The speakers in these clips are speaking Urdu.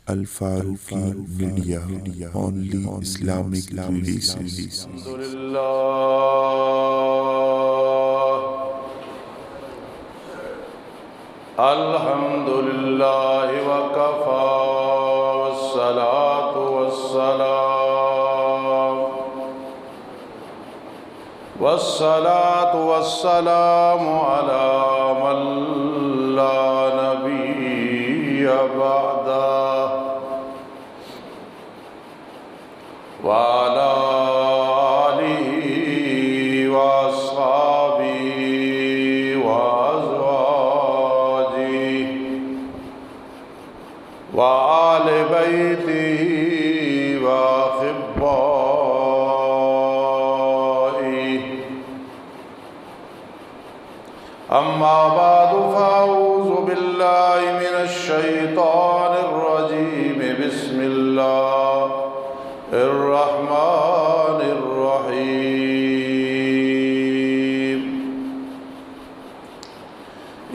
Al-Faruqi media, only Islamic relations. الحمد للہ وکفی والصلاة والسلام علی من لا نبی بعدہ وعلی آلہ واصحابہ وازواجہ وآل بیتہ وأحبائہ۔ اما بعد فاعوذ باللہ من الشیطان الرجیم، بسم اللہ الرحمن الرحیم۔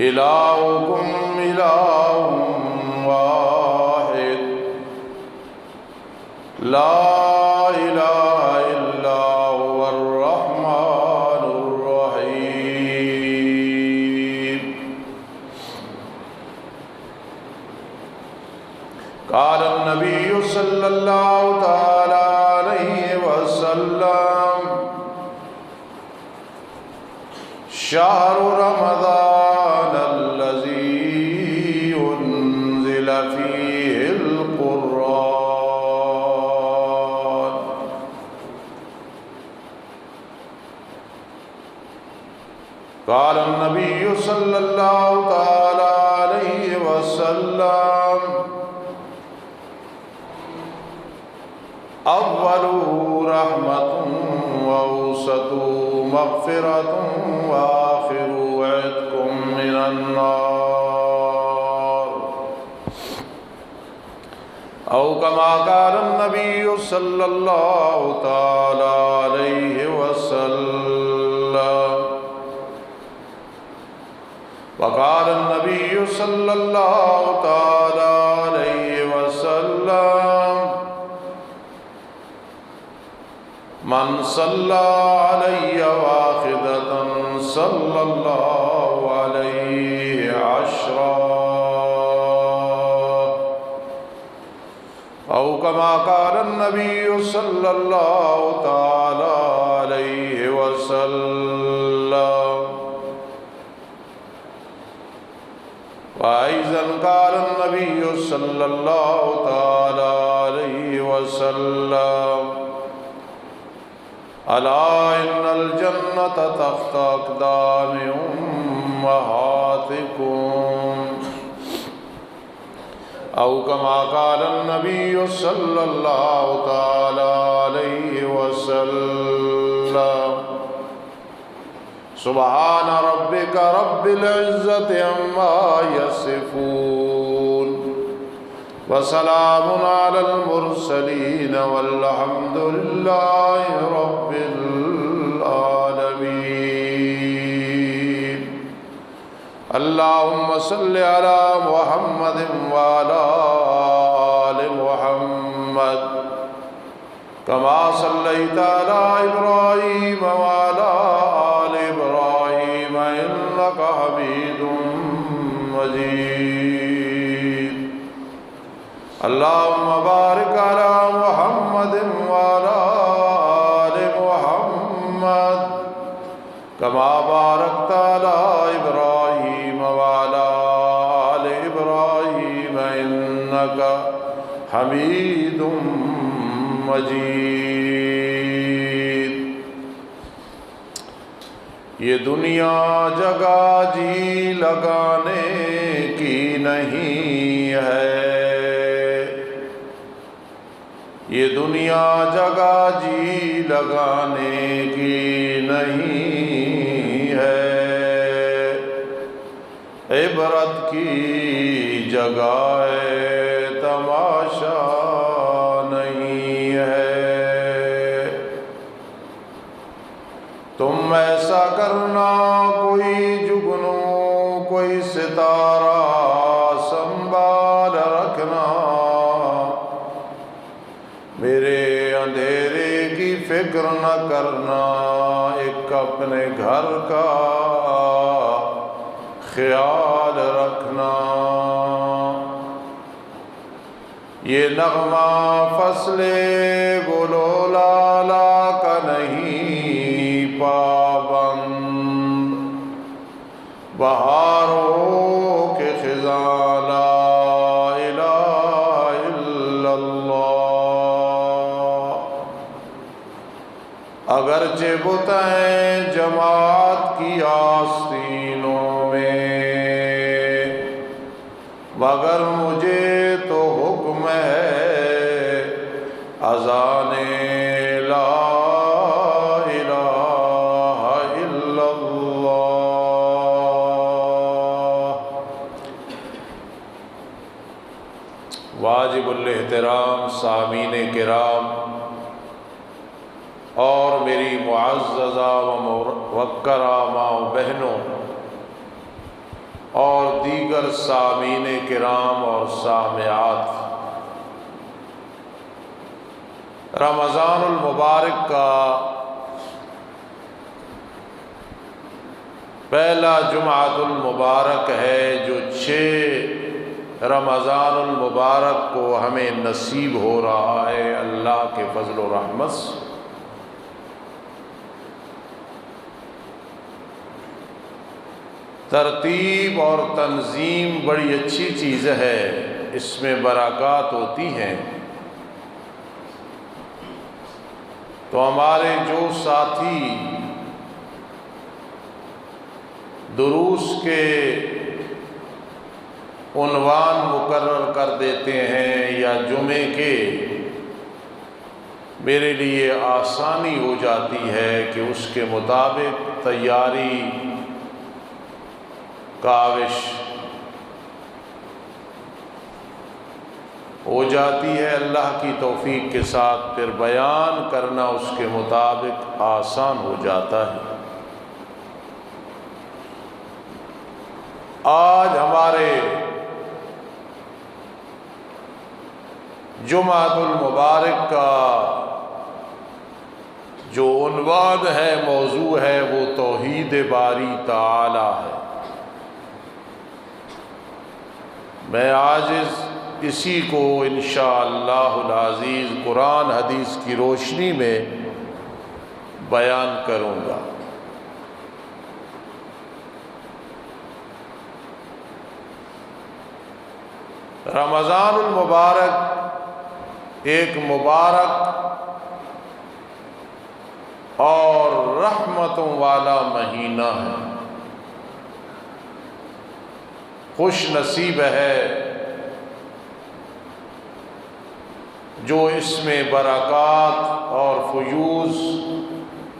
الہکم الہ واحد، لا الہ الا هو الرحمن الرحیم۔ قال النبی صلی اللہ تعالی علیہ وسلم، شہر رمضان الذی انزل فیہ القرآن۔ قال النبی صلی اللہ تعالی علیہ وسلم، اول رحمت واوسط مغفرت وآخر عتق من النار، او کما قال النبی صلی اللہ تعالی علیہ وسلم۔ وقال النبی صلی اللہ تعالی علیہ وسلم، من صلی علی واحدۃ صلی اللہ علیہ عشرا، او کما قال النبی صلی اللہ تعالی علیہ وسلم۔ وأيضا قال النبي صلى الله تعالى عليه وسلم، ألا إن الجنة تحت أقدام أمهاتكم، أو كما قال النبي صلى الله تعالى عليه وسلم۔ سبحان ربك رب العزة عما يصفون، وسلام على المرسلين، والحمد لله رب العالمين۔ اللهم صل على محمد وعلى آل محمد، كما صليت على إبراهيم وعلى آل إبراهيم إنك حميد مجيد۔ اللهم بارك على محمد وعلى آل محمد، كما باركت على إبراهيم وعلى آل إبراهيم إنك حميد مجید۔ یہ دنیا جگہ جی لگانے کی نہیں ہے، یہ دنیا جگہ جی لگانے کی نہیں ہے، عبرت کی جگہ ہے، تماشا نہیں ہے۔ تم ایسا کرنا، کوئی جگنو کوئی ستارہ کرنا، ایک اپنے گھر کا خیال رکھنا۔ یہ نغمہ فصل گل و لالا کا نہیں پابند، بہاروں کے خزاں لا الہ الا اللہ۔ اگرچہ بتیں جماعت کی آستینوں میں، مگر مجھے تو حکم ہے اذان لا الہ الا اللہ۔ واجب الاحترام سامعین کرام اور میری معززہ و موقرہ ماں و بہنوں اور دیگر سامعین کرام اور سامعات، رمضان المبارک کا پہلا جمعۃ المبارک ہے جو 6 رمضان المبارک کو ہمیں نصیب ہو رہا ہے اللہ کے فضل و رحمت سے۔ ترتیب اور تنظیم بڑی اچھی چیز ہے، اس میں برکات ہوتی ہیں۔ تو ہمارے جو ساتھی دروس کے عنوان مقرر کر دیتے ہیں یا جمعے کے، میرے لیے آسانی ہو جاتی ہے کہ اس کے مطابق تیاری کاوش ہو جاتی ہے۔ اللہ کی توفیق کے ساتھ پھر بیان کرنا اس کے مطابق آسان ہو جاتا ہے۔ آج ہمارے جمعۃ المبارک کا جو عنوان ہے، موضوع ہے، وہ توحید باری تعالی ہے۔ میں عاجز اسی کو انشاءاللہ العزیز قرآن حدیث کی روشنی میں بیان کروں گا۔ رمضان المبارک ایک مبارک اور رحمتوں والا مہینہ ہے۔ خوش نصیب ہے جو اس میں برکات اور فیوز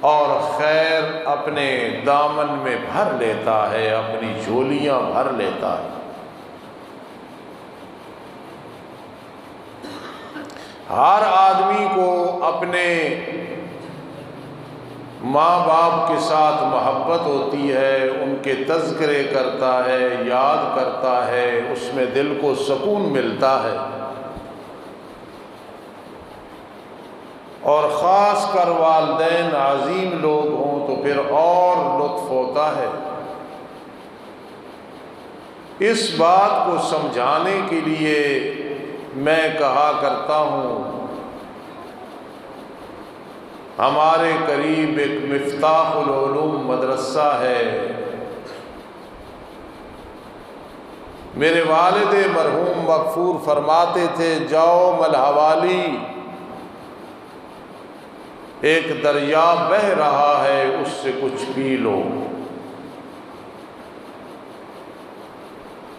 اور خیر اپنے دامن میں بھر لیتا ہے، اپنی جھولیاں بھر لیتا ہے۔ ہر آدمی کو اپنے ماں باپ کے ساتھ محبت ہوتی ہے، ان کے تذکرے کرتا ہے، یاد کرتا ہے، اس میں دل کو سکون ملتا ہے، اور خاص کر والدین عظیم لوگ ہوں تو پھر اور لطف ہوتا ہے۔ اس بات کو سمجھانے کے لیے میں کہا کرتا ہوں، ہمارے قریب ایک مفتاح العلوم مدرسہ ہے۔ میرے والد مرحوم مغفور فرماتے تھے، جاؤ ملہوالی ایک دریا بہہ رہا ہے، اس سے کچھ پی لو۔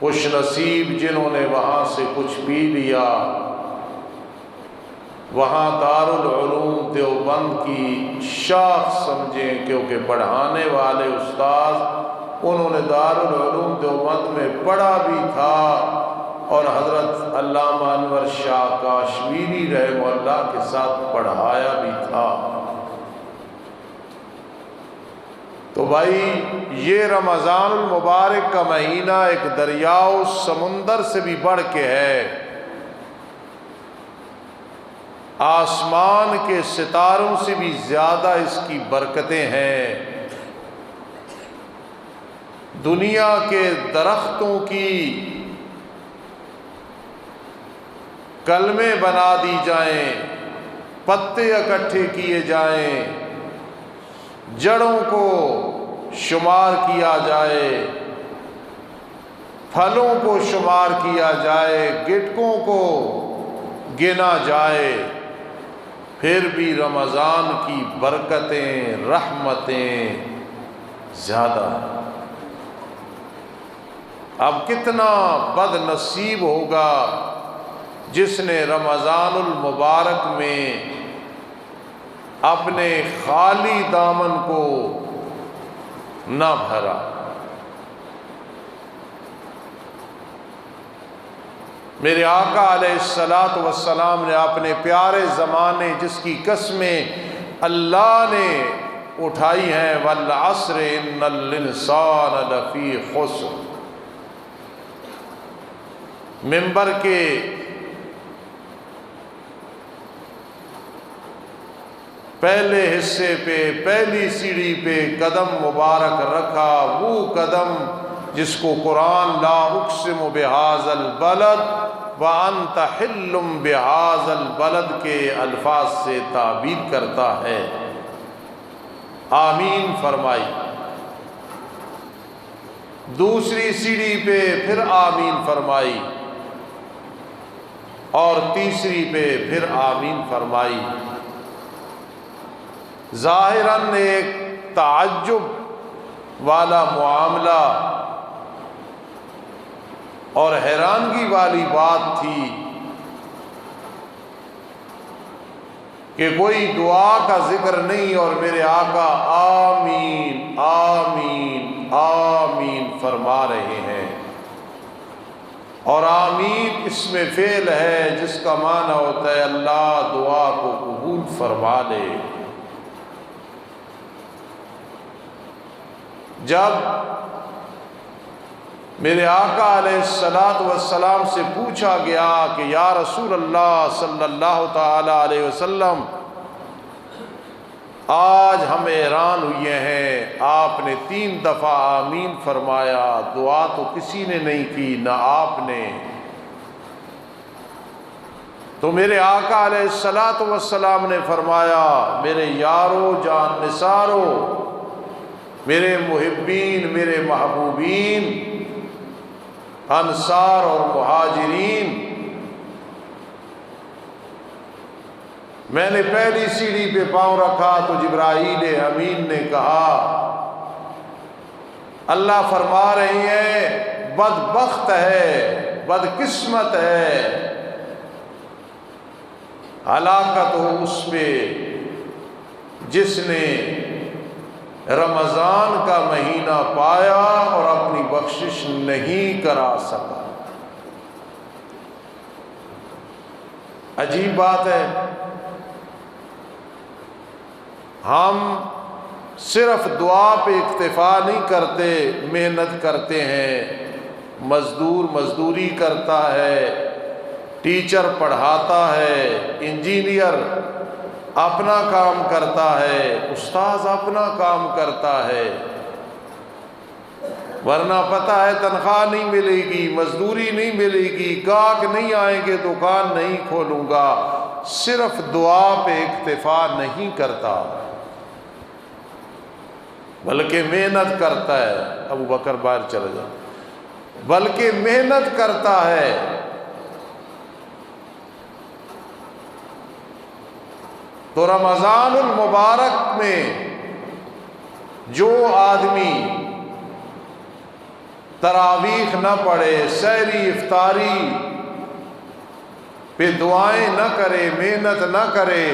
خوش نصیب جنہوں نے وہاں سے کچھ پی لیا۔ وہاں دارالعلوم دیوبند کی شاخ سمجھیں، کیونکہ پڑھانے والے استاذ انہوں نے دارالعلوم دیوبند میں پڑھا بھی تھا، اور حضرت علامہ انور شاہ کاشمیری رحمہ اللہ کے ساتھ پڑھایا بھی تھا۔ تو بھائی یہ رمضان المبارک کا مہینہ ایک دریاؤ سمندر سے بھی بڑھ کے ہے۔ آسمان کے ستاروں سے بھی زیادہ اس کی برکتیں ہیں۔ دنیا کے درختوں کی کلمیں بنا دی جائیں، پتے اکٹھے کیے جائیں، جڑوں کو شمار کیا جائے، پھلوں کو شمار کیا جائے، گٹکوں کو گنا جائے، پھر بھی رمضان کی برکتیں، رحمتیں زیادہ ہیں۔ اب کتنا بد نصیب ہوگا جس نے رمضان المبارک میں اپنے خالی دامن کو نہ بھرا۔ میرے آقا علیہ الصلاۃ والسلام نے اپنے پیارے زمانے جس کی قسمیں اللہ نے اٹھائی ہیں، والعصر ان الانسان لفی خسر، منبر کے پہلے حصے پہ، پہلی سیڑھی پہ قدم مبارک رکھا، وہ قدم جس کو قرآن لا اقسم بہذا البلد وانت حل بہذا البلد کے الفاظ سے تعبیر کرتا ہے۔ آمین فرمائی، دوسری سیڑھی پہ پھر آمین فرمائی، اور تیسری پہ پھر آمین فرمائی۔ ظاہراً ایک تعجب والا معاملہ اور حیرانگی والی بات تھی کہ کوئی دعا کا ذکر نہیں اور میرے آقا آمین آمین آمین فرما رہے ہیں، اور آمین اس میں فعل ہے جس کا معنی ہوتا ہے اللہ دعا کو قبول فرما لے۔ جب میرے آقا علیہ الصلاۃ والسلام سے پوچھا گیا کہ یا رسول اللہ صلی اللہ تعالی علیہ وسلم، آج ہم حیران ہوئے ہیں، آپ نے 3 دفعہ آمین فرمایا، دعا تو کسی نے نہیں کی نہ آپ نے۔ تو میرے آقا علیہ الصلاۃ والسلام نے فرمایا میرے یارو جان نثارو، میرے محبین، میرے محبوبین، انصار اور مہاجرین، میں نے پہلی سیڑھی پہ پاؤں رکھا تو جبرائیل امین نے کہا، اللہ فرما رہی ہیں بدبخت ہے، بدقسمت ہے، ہلاکت ہو اس پہ جس نے رمضان کا مہینہ پایا اور اپنی بخشش نہیں کرا سکا۔ عجیب بات ہے، ہم صرف دعا پہ اکتفا نہیں کرتے، محنت کرتے ہیں، مزدور مزدوری کرتا ہے، ٹیچر پڑھاتا ہے، انجینئر اپنا کام کرتا ہے، استاذ اپنا کام کرتا ہے، ورنہ پتہ ہے تنخواہ نہیں ملے گی، مزدوری نہیں ملے گی، گاہک نہیں آئیں گے، دکان نہیں کھولوں گا، صرف دعا پہ اکتفا نہیں کرتا بلکہ محنت کرتا ہے۔ ابو بکر باہر چلا جا، بلکہ محنت کرتا ہے۔ تو رمضان المبارک میں جو آدمی تراویح نہ پڑھے، سحری افطاری پہ دعائیں نہ کرے، محنت نہ کرے،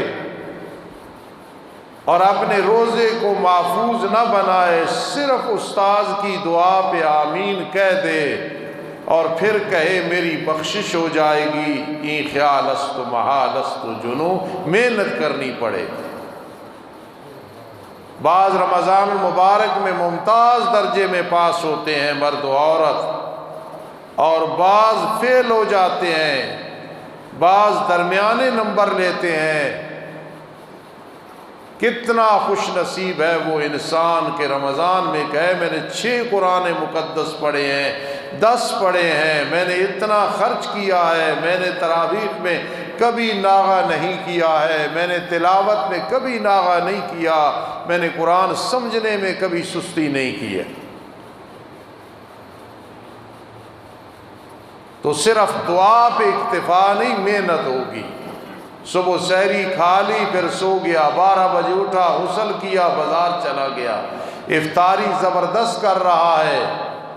اور اپنے روزے کو محفوظ نہ بنائے، صرف استاذ کی دعا پہ آمین کہہ دے اور پھر کہے میری بخشش ہو جائے گی، این خیال است محال است جنو، محنت کرنی پڑے۔ بعض رمضان المبارک میں ممتاز درجے میں پاس ہوتے ہیں مرد و عورت، اور بعض فیل ہو جاتے ہیں، بعض درمیانے نمبر لیتے ہیں۔ کتنا خوش نصیب ہے وہ انسان کہ رمضان میں کہے میں نے 6 قرآن مقدس پڑھے ہیں، 10 پڑھے ہیں، میں نے اتنا خرچ کیا ہے، میں نے تراویح میں کبھی ناغہ نہیں کیا ہے، میں نے تلاوت میں کبھی ناغہ نہیں کیا، میں نے قرآن سمجھنے میں کبھی سستی نہیں کی ہے۔ تو صرف دعا پہ اکتفا نہیں، محنت ہوگی۔ صبح سحری کھا لی، پھر سو گیا، 12 بجے اٹھا، غسل کیا، بازار چلا گیا، افطاری زبردست کر رہا ہے،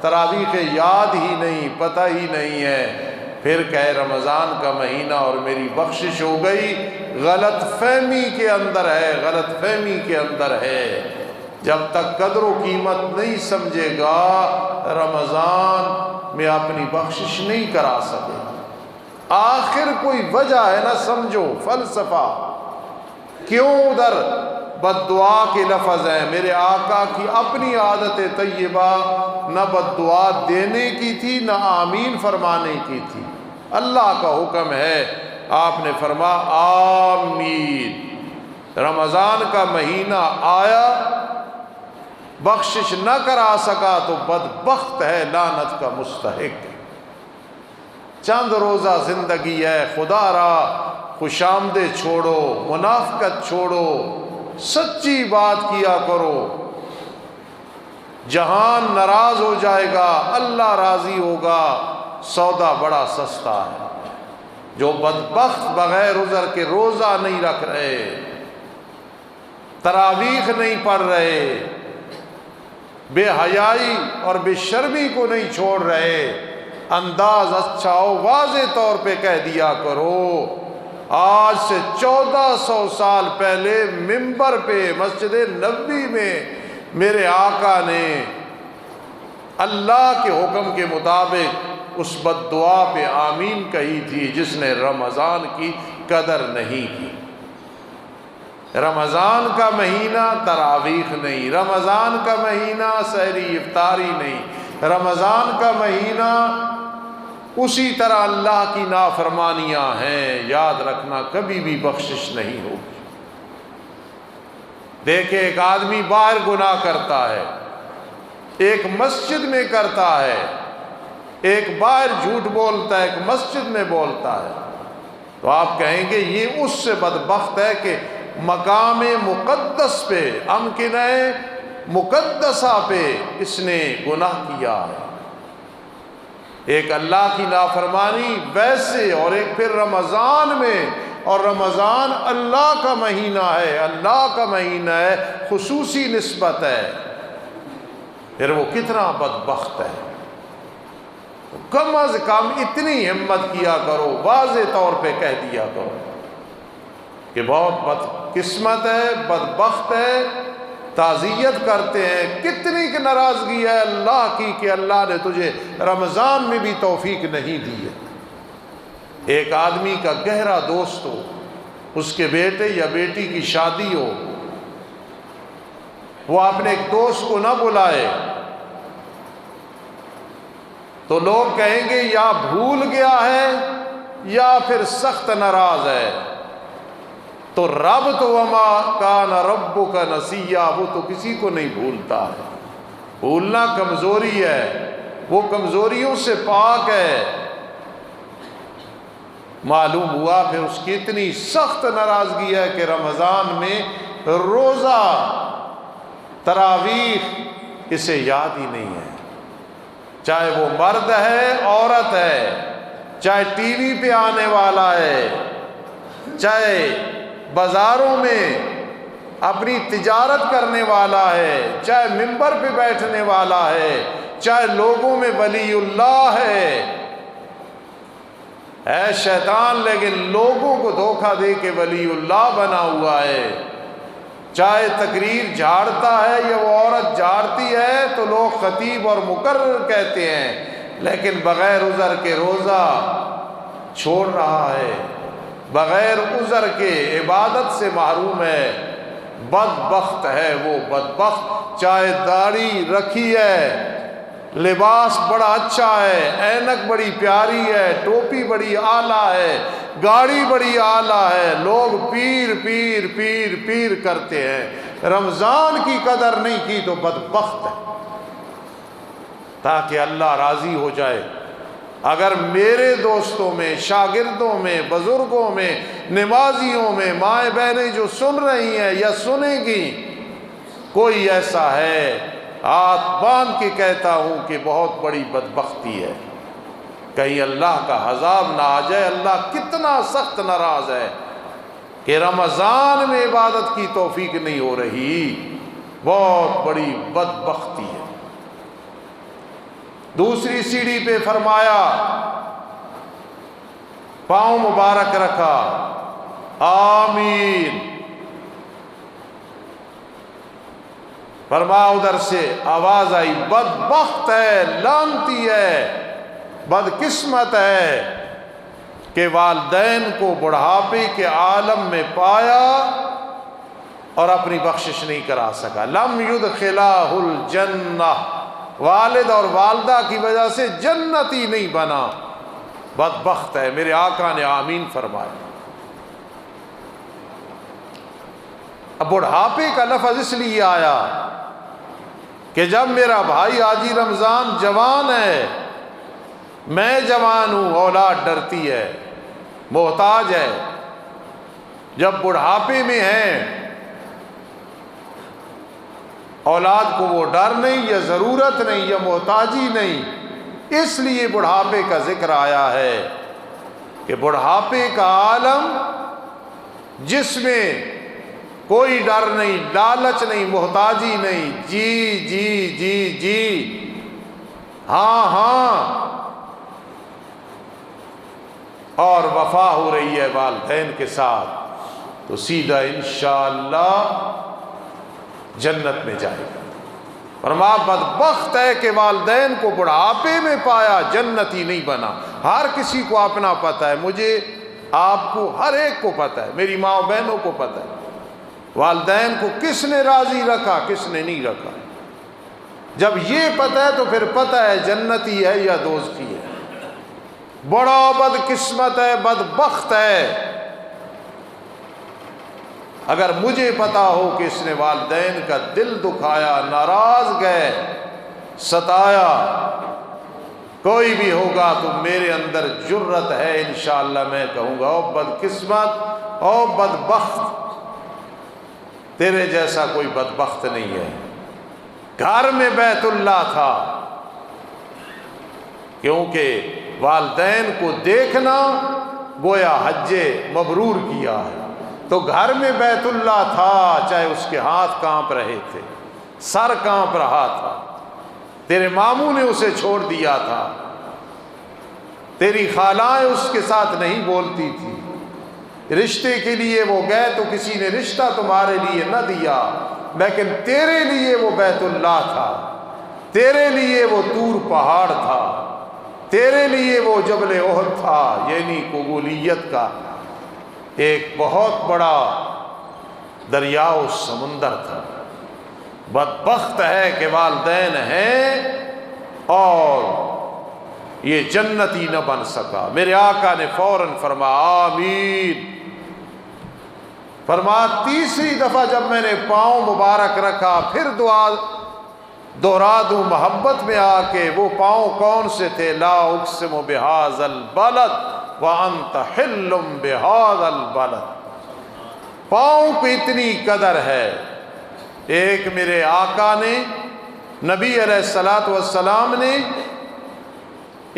تراویح یاد ہی نہیں، پتہ ہی نہیں ہے، پھر کہے رمضان کا مہینہ اور میری بخشش ہو گئی۔ غلط فہمی کے اندر ہے، غلط فہمی کے اندر ہے۔ جب تک قدر و قیمت نہیں سمجھے گا رمضان میں اپنی بخشش نہیں کرا سکے۔ آخر کوئی وجہ ہے نا، سمجھو فلسفہ، کیوں ادھر بد دعا کے لفظ ہیں؟ میرے آقا کی اپنی عادت طیبہ نہ بد دعا دینے کی تھی نہ آمین فرمانے کی تھی، اللہ کا حکم ہے، آپ نے فرمایا آمین۔ رمضان کا مہینہ آیا، بخشش نہ کرا سکا تو بدبخت ہے، لعنت کا مستحق۔ چند روزہ زندگی ہے، خدا را خوش آمدید چھوڑو، منافقت چھوڑو، سچی بات کیا کرو۔ جہان ناراض ہو جائے گا، اللہ راضی ہوگا، سودا بڑا سستا ہے۔ جو بدبخت بغیر عذر کے روزہ نہیں رکھ رہے، تراویح نہیں پڑھ رہے، بے حیائی اور بے شرمی کو نہیں چھوڑ رہے، انداز اچھا ہو واضح طور پہ کہہ دیا کرو۔ آج سے 1400 سال پہلے منبر پہ مسجد نبوی میں میرے آقا نے اللہ کے حکم کے مطابق اس بد دعا پہ آمین کہی تھی جس نے رمضان کی قدر نہیں کی۔ رمضان کا مہینہ تراویح نہیں، رمضان کا مہینہ سحری افطاری نہیں، رمضان کا مہینہ اسی طرح اللہ کی نافرمانیاں ہیں، یاد رکھنا کبھی بھی بخشش نہیں ہوگی۔ دیکھیں ایک آدمی باہر گناہ کرتا ہے، ایک مسجد میں کرتا ہے، ایک باہر جھوٹ بولتا ہے، ایک مسجد میں بولتا ہے، تو آپ کہیں گے یہ اس سے بدبخت ہے کہ مقام مقدس پہ، امکنہ مقدسہ پہ اس نے گناہ کیا ہے۔ ایک اللہ کی نافرمانی ویسے، اور ایک پھر رمضان میں، اور رمضان اللہ کا مہینہ ہے، اللہ کا مہینہ ہے، خصوصی نسبت ہے، پھر وہ کتنا بدبخت ہے۔ کم از کم اتنی ہمت کیا کرو، واضح طور پہ کہہ دیا کرو کہ بہت بدقسمت ہے، بدبخت ہے، تعزیت کرتے ہیں، کتنی کی ناراضگی ہے اللہ کی کہ اللہ نے تجھے رمضان میں بھی توفیق نہیں دی ہے۔ ایک آدمی کا گہرا دوست ہو، اس کے بیٹے یا بیٹی کی شادی ہو، وہ اپنے ایک دوست کو نہ بلائے تو لوگ کہیں گے یا بھول گیا ہے یا پھر سخت ناراض ہے۔ تو رب تو وما کان ربک نسیا، وہ تو کسی کو نہیں بھولتا ہے، بھولنا کمزوری ہے، وہ کمزوریوں سے پاک ہے۔ معلوم ہوا پھر اس کی اتنی سخت ناراضگی ہے کہ رمضان میں روزہ تراویح اسے یاد ہی نہیں ہے، چاہے وہ مرد ہے عورت ہے، چاہے ٹی وی پہ آنے والا ہے، چاہے بازاروں میں اپنی تجارت کرنے والا ہے، چاہے منبر پہ بیٹھنے والا ہے، چاہے لوگوں میں ولی اللہ ہے شیطان لیکن لوگوں کو دھوکہ دے کے ولی اللہ بنا ہوا ہے، چاہے تقریر جھاڑتا ہے یا وہ عورت جھاڑتی ہے تو لوگ خطیب اور مقرر کہتے ہیں، لیکن بغیر عذر کے روزہ چھوڑ رہا ہے، بغیر عذر کے عبادت سے محروم ہے، بدبخت ہے وہ بدبخت۔ چاہے داڑھی رکھی ہے لباس بڑا اچھا ہے، اینک بڑی پیاری ہے، ٹوپی بڑی اعلیٰ ہے، گاڑی بڑی اعلیٰ ہے، لوگ پیر پیر پیر پیر کرتے ہیں، رمضان کی قدر نہیں کی تو بدبخت ہے، تاکہ اللہ راضی ہو جائے۔ اگر میرے دوستوں میں، شاگردوں میں، بزرگوں میں، نمازیوں میں، مائیں بہنیں جو سن رہی ہیں یا سنیں گی، کوئی ایسا ہے، ہاتھ باندھ کے کہتا ہوں کہ بہت بڑی بدبختی ہے، کہیں اللہ کا عذاب نہ آ جائے۔ اللہ کتنا سخت ناراض ہے کہ رمضان میں عبادت کی توفیق نہیں ہو رہی، بہت بڑی بدبختی ہے۔ دوسری سیڑھی پہ فرمایا، پاؤں مبارک رکھا، آمین فرما، ادھر سے آواز آئی، بدبخت ہے، لعنتی ہے، بدقسمت ہے کہ والدین کو بڑھاپے کے عالم میں پایا اور اپنی بخشش نہیں کرا سکا۔ لم یدخلہ الجنہ، والد اور والدہ کی وجہ سے جنتی نہیں بنا، بدبخت ہے۔ میرے آقا نے آمین فرمایا۔ اب بڑھاپے کا لفظ اس لیے آیا کہ جب میرا بھائی حاجی رمضان جوان ہے، میں جوان ہوں، اولاد ڈرتی ہے، محتاج ہے، جب بڑھاپے میں ہے اولاد کو وہ ڈر نہیں یا ضرورت نہیں یا محتاجی نہیں، اس لیے بڑھاپے کا ذکر آیا ہے کہ بڑھاپے کا عالم جس میں کوئی ڈر نہیں، لالچ نہیں، محتاجی نہیں، جی جی جی جی، ہاں ہاں، اور وفا ہو رہی ہے والدین کے ساتھ، تو سیدھا انشاءاللہ جنت میں جائے گا۔ فرمایا بدبخت ہے کہ والدین کو بڑھاپے میں پایا، جنتی نہیں بنا۔ ہر کسی کو اپنا پتہ ہے، مجھے، آپ کو، ہر ایک کو پتہ ہے، میری ماں بہنوں کو پتہ ہے والدین کو کس نے راضی رکھا، کس نے نہیں رکھا۔ جب یہ پتہ ہے تو پھر پتہ ہے جنتی ہے یا دوزخی ہے۔ بڑا بدقسمت ہے، بدبخت ہے اگر مجھے پتا ہو کہ اس نے والدین کا دل دکھایا، ناراض گئے، ستایا، کوئی بھی ہوگا تو میرے اندر جرت ہے، انشاءاللہ میں کہوں گا او بدقسمت، او بدبخت، تیرے جیسا کوئی بدبخت نہیں ہے۔ گھر میں بیت اللہ تھا، کیونکہ والدین کو دیکھنا گویا حج مبرور کیا ہے، تو گھر میں بیت اللہ تھا، چاہے اس کے ہاتھ کانپ رہے تھے، سر کانپ رہا تھا، تیرے ماموں نے اسے چھوڑ دیا تھا، تیری خالائیں اس کے ساتھ نہیں بولتی تھی، رشتے کے لیے وہ گئے تو کسی نے رشتہ تمہارے لیے نہ دیا، لیکن تیرے لیے وہ بیت اللہ تھا، تیرے لیے وہ طور پہاڑ تھا، تیرے لیے وہ جبل احد تھا، یعنی قبولیت کا ایک بہت بڑا دریا و سمندر تھا۔ بدبخت ہے کہ والدین ہیں اور یہ جنتی نہ بن سکا۔ میرے آقا نے فوراً فرمایا آمین۔ فرمایا تیسری دفعہ جب میں نے پاؤں مبارک رکھا، پھر دعا دہرا دوں محبت میں آ کے، وہ پاؤں کون سے تھے؟ لا اقسم بہذا البلد وانت حل بہذا البلد۔ پاؤں پہ اتنی قدر ہے۔ ایک میرے آقا نے، نبی علیہ الصلوۃ والسلام نے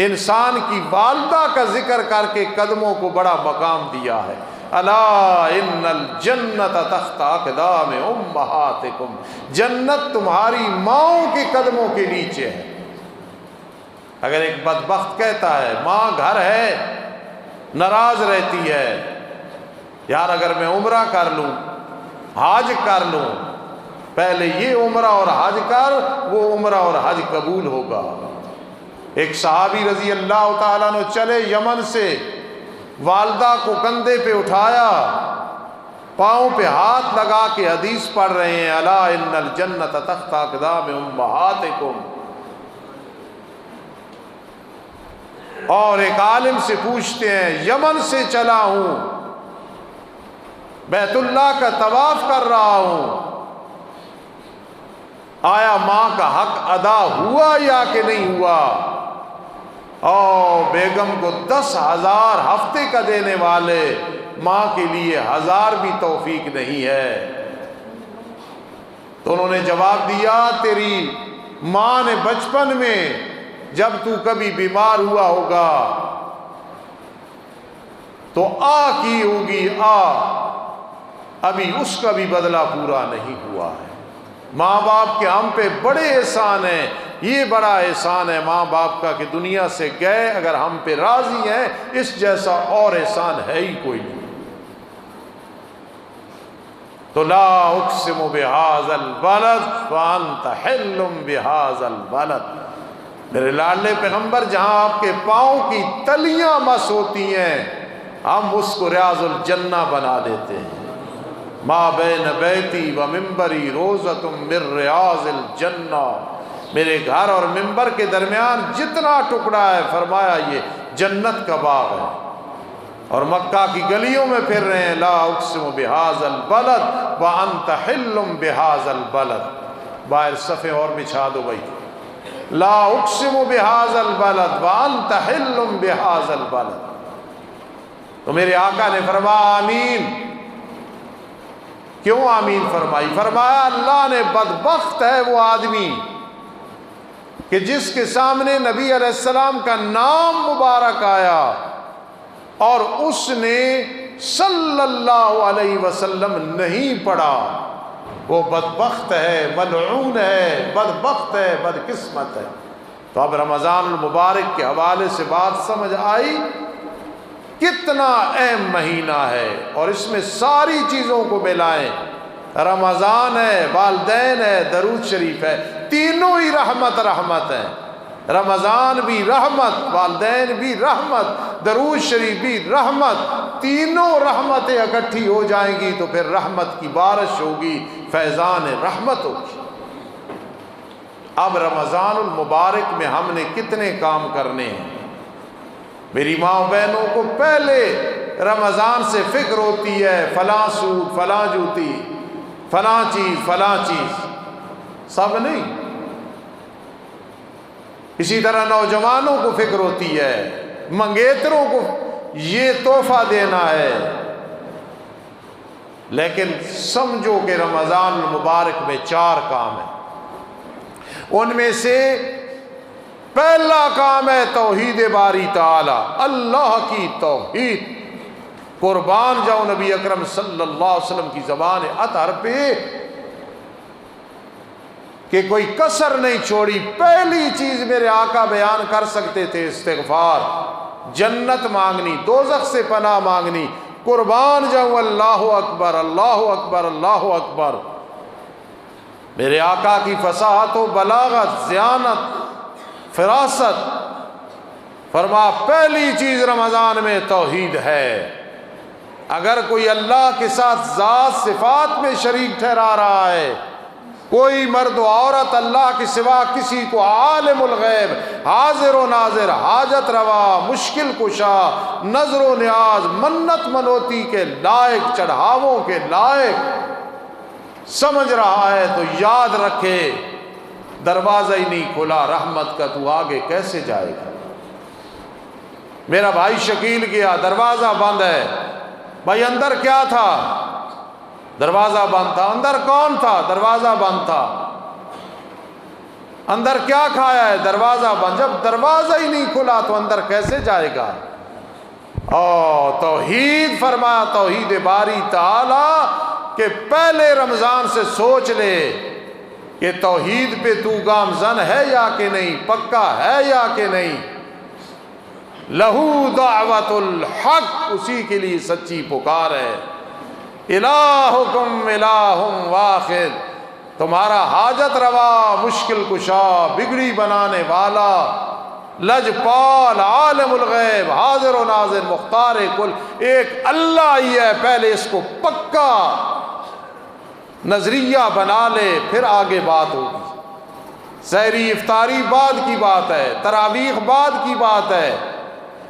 انسان کی والدہ کا ذکر کر کے قدموں کو بڑا مقام دیا ہے۔ الا ان الجنت تحت اقدام امہاتکم، جنت تمہاری ماؤں کے قدموں کے نیچے ہے۔ اگر ایک بدبخت کہتا ہے ماں گھر ہے، ناراض رہتی ہے، یار اگر میں عمرہ کر لوں، حج کر لوں، پہلے یہ عمرہ اور حج کر، وہ عمرہ اور حج قبول ہوگا۔ ایک صحابی رضی اللہ تعالیٰ عنہ چلے یمن سے، والدہ کو کندھے پہ اٹھایا، پاؤں پہ ہاتھ لگا کے حدیث پڑھ رہے ہیں، الا ان الجنت تحت اقدام امہاتکم، اور ایک عالم سے پوچھتے ہیں یمن سے چلا ہوں، بیت اللہ کا طواف کر رہا ہوں، آیا ماں کا حق ادا ہوا یا کہ نہیں ہوا؟ اور بیگم کو 10,000 ہفتے کا دینے والے ماں کے لیے 1000 بھی توفیق نہیں ہے۔ تو انہوں نے جواب دیا تیری ماں نے بچپن میں جب تو کبھی بیمار ہوا ہوگا تو کی ہوگی ابھی اس کا بھی بدلہ پورا نہیں ہوا ہے۔ ماں باپ کے ہم پہ بڑے احسان ہیں، یہ بڑا احسان ہے ماں باپ کا کہ دنیا سے گئے اگر ہم پہ راضی ہیں، اس جیسا اور احسان ہے ہی کوئی نہیں۔ تو لا اقسم بہذا البلد وانت حل بہذا البلد، میرے لاڈلے پیغمبر جہاں آپ کے پاؤں کی تلیاں مس ہوتی ہیں ہم اس کو ریاض الجنہ بنا دیتے ہیں۔ ما بین بیتی و منبری روضۃ من ریاض الجنہ، میرے گھر اور منبر کے درمیان جتنا ٹکڑا ہے فرمایا یہ جنت کا باغ ہے۔ اور مکہ کی گلیوں میں پھر رہے ہیں لا اقسم بہذا البلد وانت حل بہذا البلد۔ باہر صفحے اور بچھا دو بھائی، لا اقسم بہذا البلد وانت حل بہذا البلد۔ تو میرے آقا نے فرمایا آمین۔ کیوں آمین فرمائی؟ فرمایا اللہ نے بدبخت ہے وہ آدمی کہ جس کے سامنے نبی علیہ السلام کا نام مبارک آیا اور اس نے صلی اللہ علیہ وسلم نہیں پڑھا، وہ بدبخت ہے، ملعون ہے، بدبخت ہے، بدقسمت ہے۔ تو اب رمضان المبارک کے حوالے سے بات سمجھ آئی کتنا اہم مہینہ ہے، اور اس میں ساری چیزوں کو ملائیں، رمضان ہے، والدین ہے، درود شریف ہے، تینوں ہی رحمت ہیں۔ رمضان بھی رحمت، والدین بھی رحمت، درود شریف بھی رحمت، تینوں رحمتیں اکٹھی ہو جائیں گی تو پھر رحمت کی بارش ہوگی، فیضان رحمت ہوگی۔ اب رمضان المبارک میں ہم نے کتنے کام کرنے ہیں؟ میری ماں بہنوں کو پہلے رمضان سے فکر ہوتی ہے، فلاں سوٹ، فلاں جوتی، فلاں چیز، سب نہیں۔ اسی طرح نوجوانوں کو فکر ہوتی ہے، منگیتروں کو یہ تحفہ دینا ہے، لیکن سمجھو کہ رمضان المبارک میں 4 کام ہیں۔ ان میں سے پہلا کام ہے توحید باری تعالی، اللہ کی توحید۔ قربان جاؤ نبی اکرم صلی اللہ علیہ وسلم کی زبان اطہر پہ کہ کوئی کسر نہیں چھوڑی۔ پہلی چیز میرے آقا بیان کر سکتے تھے استغفار، جنت مانگنی، دوزخ سے پناہ مانگنی۔ قربان جاؤں اللہ اکبر، اللہ اکبر، اللہ اکبر۔ میرے آقا کی فصاحت و بلاغت، ذیانت، فراست، فرما پہلی چیز رمضان میں توحید ہے۔ اگر کوئی اللہ کے ساتھ ذات صفات میں شریک ٹھہرا رہا ہے، کوئی مرد و عورت اللہ کے سوا کسی کو عالم الغیب، حاضر و ناظر، حاجت روا، مشکل کشا، نظر و نیاز، منت منوتی کے لائق، چڑھاووں کے لائق سمجھ رہا ہے تو یاد رکھے دروازہ ہی نہیں کھلا رحمت کا، تو آگے کیسے جائے گا؟ میرا بھائی شکیل گیا، دروازہ بند ہے۔ بھائی اندر کیا تھا؟ دروازہ بند تھا۔ اندر کون تھا؟ دروازہ بند تھا۔ اندر کیا کھایا ہے؟ دروازہ بند۔ جب دروازہ ہی نہیں کھلا تو اندر کیسے جائے گا؟ توحید فرمایا، توحید باری تعالی کہ پہلے رمضان سے سوچ لے کہ توحید پہ تو گامزن ہے یا کہ نہیں، پکا ہے یا کہ نہیں۔ لہو دعوت الحق، اسی کے لیے سچی پکار ہے۔ الہکم الہ واحد، تمہارا حاجت روا، مشکل کشا، بگڑی بنانے والا، لجپال، عالم الغیب، حاضر و ناظر، مختار کل ایک اللہ ہی ہے۔ پہلے اس کو پکا نظریہ بنا لے، پھر آگے بات ہوگی۔ سحری افطاری بعد کی بات ہے، تراویح بعد کی بات ہے،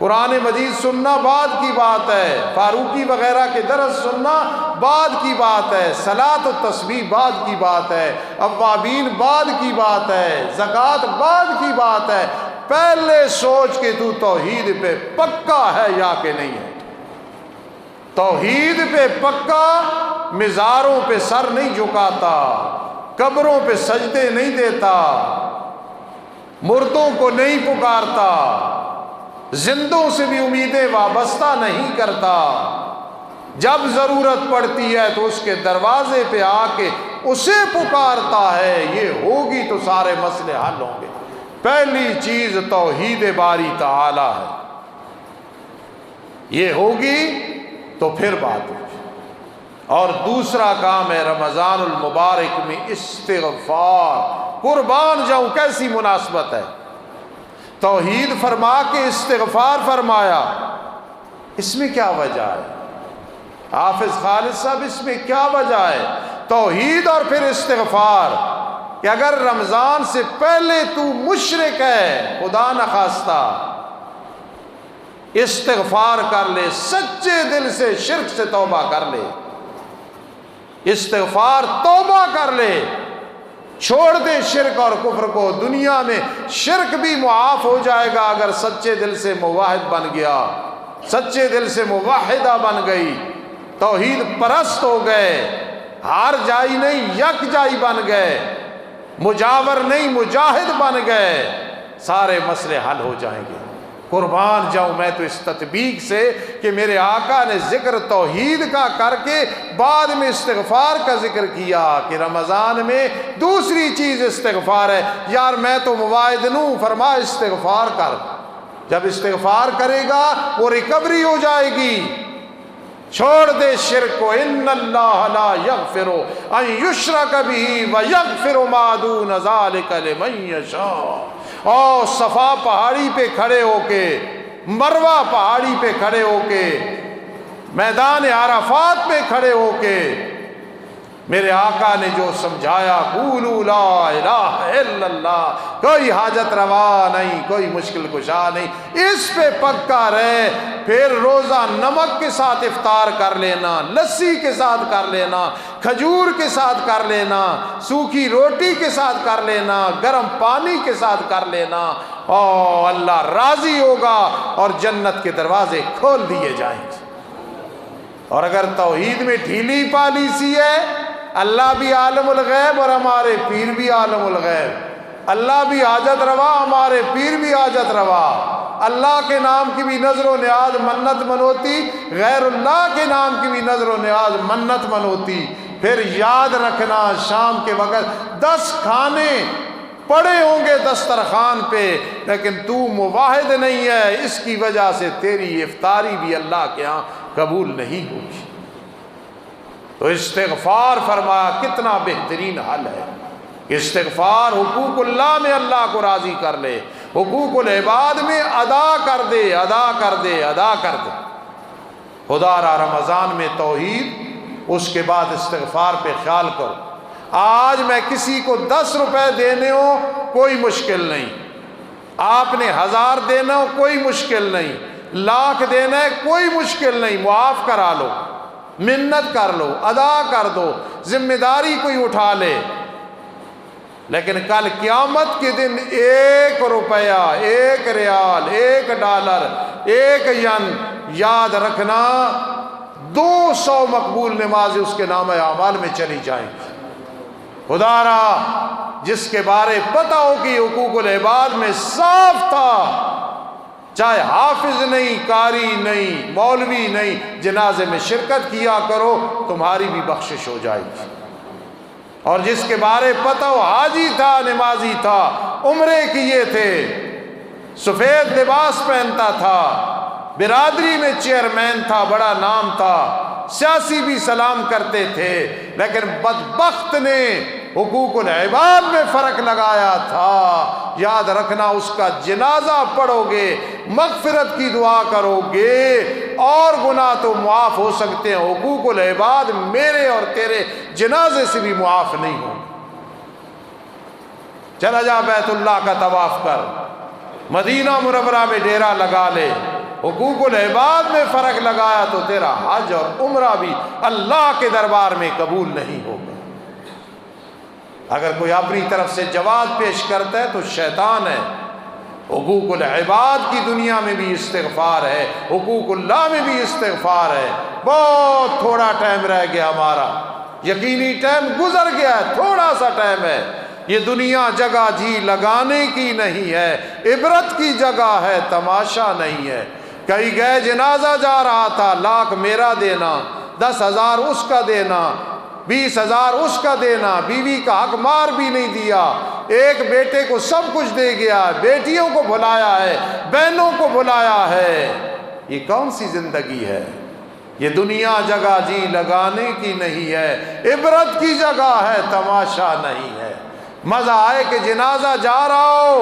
قرآن مجید سننا بعد کی بات ہے، فاروقی وغیرہ کے درس سننا بعد کی بات ہے، صلاۃ و تسبیح بعد کی بات ہے، اوابین بعد کی بات ہے، زکوٰۃ بعد کی بات ہے۔ پہلے سوچ کہ تو توحید پہ پکا ہے یا کہ نہیں ہے۔ توحید پہ پکا، مزاروں پہ سر نہیں جھکاتا، قبروں پہ سجدے نہیں دیتا، مردوں کو نہیں پکارتا، زندوں سے بھی امیدیں وابستہ نہیں کرتا، جب ضرورت پڑتی ہے تو اس کے دروازے پہ آ کے اسے پکارتا ہے، یہ ہوگی تو سارے مسئلے حل ہوں گے۔ پہلی چیز توحید باری تعالی ہے، یہ ہوگی تو پھر بات ہوگی۔ اور دوسرا کام ہے رمضان المبارک میں استغفار۔ قربان جاؤں کیسی مناسبت ہے، توحید فرما کے استغفار فرمایا، اس میں کیا وجہ ہے؟ حافظ خالد صاحب اس میں کیا وجہ ہے؟ توحید اور پھر استغفار، کہ اگر رمضان سے پہلے تو مشرک ہے، خدا نخواستہ، استغفار کر لے، سچے دل سے شرک سے توبہ کر لے، استغفار توبہ کر لے، چھوڑ دے شرک اور کفر کو۔ دنیا میں شرک بھی معاف ہو جائے گا اگر سچے دل سے موحد بن گیا، سچے دل سے موحدہ بن گئی، توحید پرست ہو گئے، ہار جائی نہیں یک جائی بن گئے، مجاور نہیں مجاہد بن گئے، سارے مسئلے حل ہو جائیں گے۔ قربان جاؤں میں تو اس تطبیق سے کہ میرے آقا نے ذکر توحید کا کر کے بعد میں استغفار کا ذکر کیا، کہ رمضان میں دوسری چیز استغفار ہے۔ یار میں تو مواعد نوں، فرما استغفار کر، جب استغفار کرے گا وہ ریکوری ہو جائے گی۔ چھوڑ دے شرک کو، ان اللہ لا یغفر ان یشرک بہ ویغفر ما دون ذلک لمن یشاء۔ اور صفا پہاڑی پہ کھڑے ہو کے، مروہ پہاڑی پہ کھڑے ہو کے، میدان عرفات پہ کھڑے ہو کے میرے آقا نے جو سمجھایا، قولوا لا الہ الا اللہ، کوئی حاجت روا نہیں، کوئی مشکل کشا نہیں، اس پہ پکا رہے۔ پھر روزہ نمک کے ساتھ افطار کر لینا، لسی کے ساتھ کر لینا، کھجور کے ساتھ کر لینا، سوکھی روٹی کے ساتھ کر لینا، گرم پانی کے ساتھ کر لینا، اور اللہ راضی ہوگا اور جنت کے دروازے کھول دیے جائیں گے۔ اور اگر توحید میں ڈھیلی پالیسی ہے، اللہ بھی عالم الغیب اور ہمارے پیر بھی عالم الغیب، اللہ بھی حاجت روا ہمارے پیر بھی حاجت روا، اللہ کے نام کی بھی نظر و نیاز منت منوتی، غیر اللہ کے نام کی بھی نظر و نیاز منت منوتی۔ پھر یاد رکھنا شام کے وقت 10 کھانے پڑے ہوں گے دسترخوان پہ، لیکن تو مواحد نہیں ہے، اس کی وجہ سے تیری افطاری بھی اللہ کے ہاں قبول نہیں ہوگی۔ تو استغفار فرمایا کتنا بہترین حل ہے۔ استغفار حقوق اللہ میں اللہ کو راضی کر لے، حقوق العباد میں ادا کر دے، ادا کر دے، ادا کر دے۔ خدا را رمضان میں توحید، اس کے بعد استغفار پہ خیال کرو۔ آج میں کسی کو 10 روپے دینے ہو کوئی مشکل نہیں، آپ نے 1000 دینا ہو کوئی مشکل نہیں، 1,00,000 دینا ہے کوئی مشکل نہیں، معاف کرا لو، منت کر لو، ادا کر دو، ذمہ داری کوئی اٹھا لے۔ لیکن کل قیامت کے دن 1 روپیہ، 1 ریال، 1 ڈالر، 1 ین، یاد رکھنا 200 مقبول نمازیں اس کے نامہ اعمال میں چلی جائیں گی۔ خدا را جس کے بارے پتہ ہو کہ حقوق العباد میں صاف تھا، چاہے حافظ نہیں، قاری نہیں، مولوی نہیں، جنازے میں شرکت کیا کرو، تمہاری بھی بخشش ہو جائے گی۔ اور جس کے بارے پتہ ہو حاجی تھا، نمازی تھا، عمرے کیے تھے، سفید لباس پہنتا تھا، برادری میں چیئرمین تھا، بڑا نام تھا، سیاسی بھی سلام کرتے تھے، لیکن بدبخت نے حقوق العباد میں فرق لگایا تھا، یاد رکھنا اس کا جنازہ پڑھو گے، مغفرت کی دعا کرو گے، اور گناہ تو معاف ہو سکتے ہیں، حقوق العباد میرے اور تیرے جنازے سے بھی معاف نہیں ہوں۔ چلا جا بیت اللہ کا طواف کر، مدینہ منورہ میں ڈیرا لگا لے، حقوق العباد میں فرق لگایا تو تیرا حج اور عمرہ بھی اللہ کے دربار میں قبول نہیں ہوگا۔ اگر کوئی اپنی طرف سے جواب پیش کرتا ہے تو شیطان ہے۔ حقوق العباد کی دنیا میں بھی استغفار ہے، حقوق اللہ میں بھی استغفار ہے۔ بہت تھوڑا ٹائم رہ گیا ہمارا، یقینی ٹائم گزر گیا ہے، تھوڑا سا ٹائم ہے۔ یہ دنیا جگہ جی لگانے کی نہیں ہے، عبرت کی جگہ ہے، تماشا نہیں ہے۔ کئی گئے جنازہ جا رہا تھا، 1,00,000 میرا دینا، 10,000 اس کا دینا، 20,000 اس کا دینا، بیوی کا حق مار بھی نہیں دیا، ایک بیٹے کو سب کچھ دے گیا، بیٹیوں کو بھلایا ہے، بہنوں کو بھلایا ہے۔ یہ کون سی زندگی ہے؟ یہ دنیا جگہ جی لگانے کی نہیں ہے، عبرت کی جگہ ہے، تماشا نہیں ہے۔ مزہ آئے کہ جنازہ جا رہا ہو،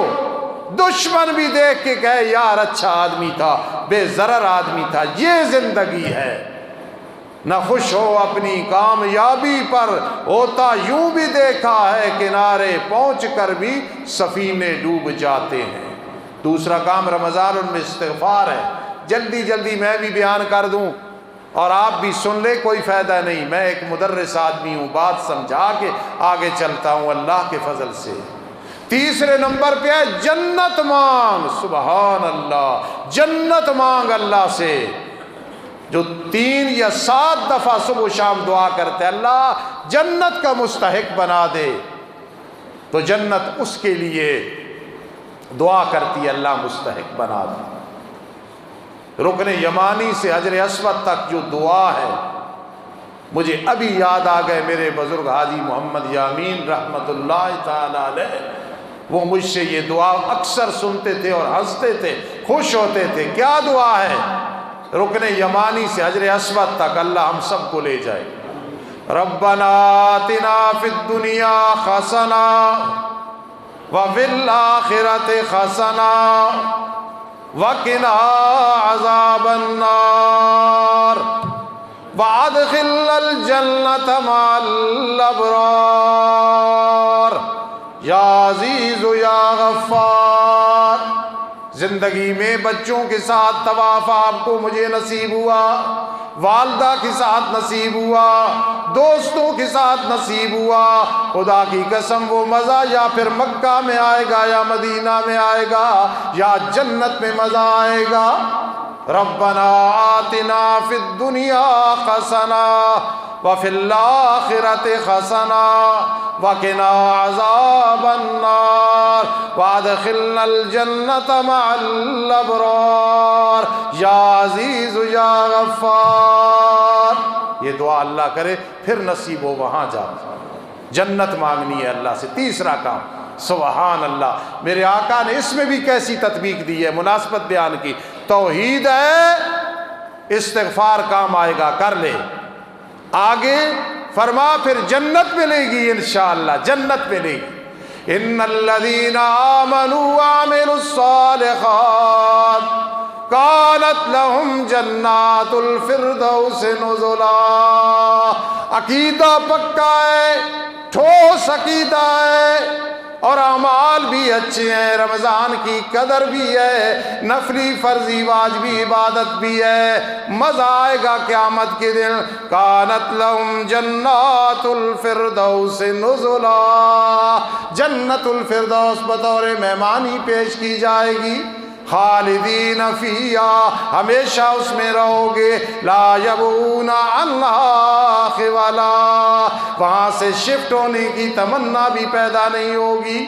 دشمن بھی دیکھ کے کہے یار اچھا آدمی تھا، بے ضرر آدمی تھا۔ یہ زندگی ہے۔ نہ خوش ہو اپنی کامیابی پر، ہوتا یوں بھی دیکھا ہے کنارے پہنچ کر بھی سفینے ڈوب جاتے ہیں۔ دوسرا کام رمضان میں استغفار ہے۔ جلدی جلدی میں بھی بیان کر دوں اور آپ بھی سن لے، کوئی فائدہ نہیں، میں ایک مدرس آدمی ہوں، بات سمجھا کے آگے چلتا ہوں اللہ کے فضل سے۔ تیسرے نمبر پہ ہے جنت مانگ۔ سبحان اللہ، جنت مانگ اللہ سے۔ جو 3 یا 7 دفعہ صبح و شام دعا کرتے اللہ جنت کا مستحق بنا دے، تو جنت اس کے لیے دعا کرتی ہے اللہ مستحق بنا دے۔ رکن یمانی سے حجر اسود تک جو دعا ہے، مجھے ابھی یاد آ گئے میرے بزرگ حاجی محمد یامین رحمت اللہ تعالی علیہ، وہ مجھ سے یہ دعا اکثر سنتے تھے اور ہنستے تھے، خوش ہوتے تھے۔ کیا دعا ہے؟ رکن یمانی سے حجر اسود تک اللہ ہم سب کو لے جائے۔ ربنا آتنا فی الدنیا حسنہ وفی الآخرۃ حسنہ وقنا عذاب النار وادخلنا الجنة مع الابرار یا عزیز یا غفار۔ زندگی میں بچوں کے ساتھ طواف آپ کو مجھے نصیب ہوا، والدہ کے ساتھ نصیب ہوا، دوستوں کے ساتھ نصیب ہوا۔ خدا کی قسم وہ مزہ یا پھر مکہ میں آئے گا یا مدینہ میں آئے گا یا جنت میں مزہ آئے گا۔ ربنا آتنا فی الدنیا حسنہ وفی الآخرۃ حسنہ وقنا عذاب النار وادخلنا الجنۃ مع الابرار یا عزیز یا غفار۔ یہ دعا اللہ کرے پھر نصیب ہو وہاں جا، جنت مانگنی ہے اللہ سے۔ تیسرا کام، سبحان اللہ، میرے آقا نے اس میں بھی کیسی تطبیق دی ہے، مناسبت بیان کی۔ توحید ہے، استغفار کام آئے گا، کر لے۔ آگے فرما پھر جنت ملے گی انشاءاللہ، جنت ملے گی۔ ان الذین آمنوا وعملوا الصالحات کانت لہم جنات الفردوس نزلا۔ عقیدہ پکا ہے، ٹھوس عقیدہ ہے، اور اعمال بھی اچھے ہیں، رمضان کی قدر بھی ہے، نفلی فرضی واجبی عبادت بھی ہے، مزہ آئے گا قیامت کے دن۔ کانت لہم جنات الفردوس نزلا، جنت الفردوس بطور مہمانی پیش کی جائے گی۔ خالدین فیہا، ہمیشہ اس میں رہو گے، لا یبغون عنہا حولا، وہاں سے شفٹ ہونے کی تمنا بھی پیدا نہیں ہوگی۔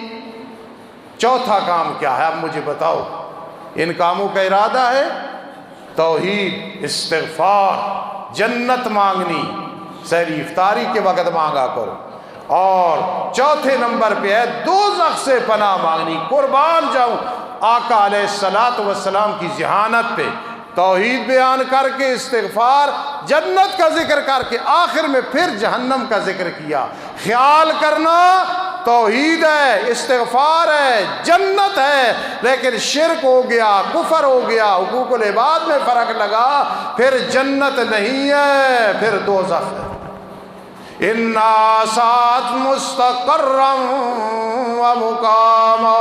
چوتھا کام کیا ہے اب مجھے بتاؤ؟ ان کاموں کا ارادہ ہے توحید، استغفار، جنت مانگنی، سحری افطاری کے وقت مانگا کرو، اور چوتھے نمبر پہ ہے دوزخ سے پناہ مانگنی۔ قربان جاؤں آقا علیہ الصلوۃ والسلام کی ذہانت پہ، توحید بیان کر کے، استغفار، جنت کا ذکر کر کے، آخر میں پھر جہنم کا ذکر کیا۔ خیال کرنا توحید ہے، استغفار ہے، جنت ہے، لیکن شرک ہو گیا، کفر ہو گیا، حقوق العباد میں فرق لگا، پھر جنت نہیں ہے، پھر دوزخ ہے۔ اِنَّا سَاعَتْ مُسْتَقَرًّا وَمُقَامًا،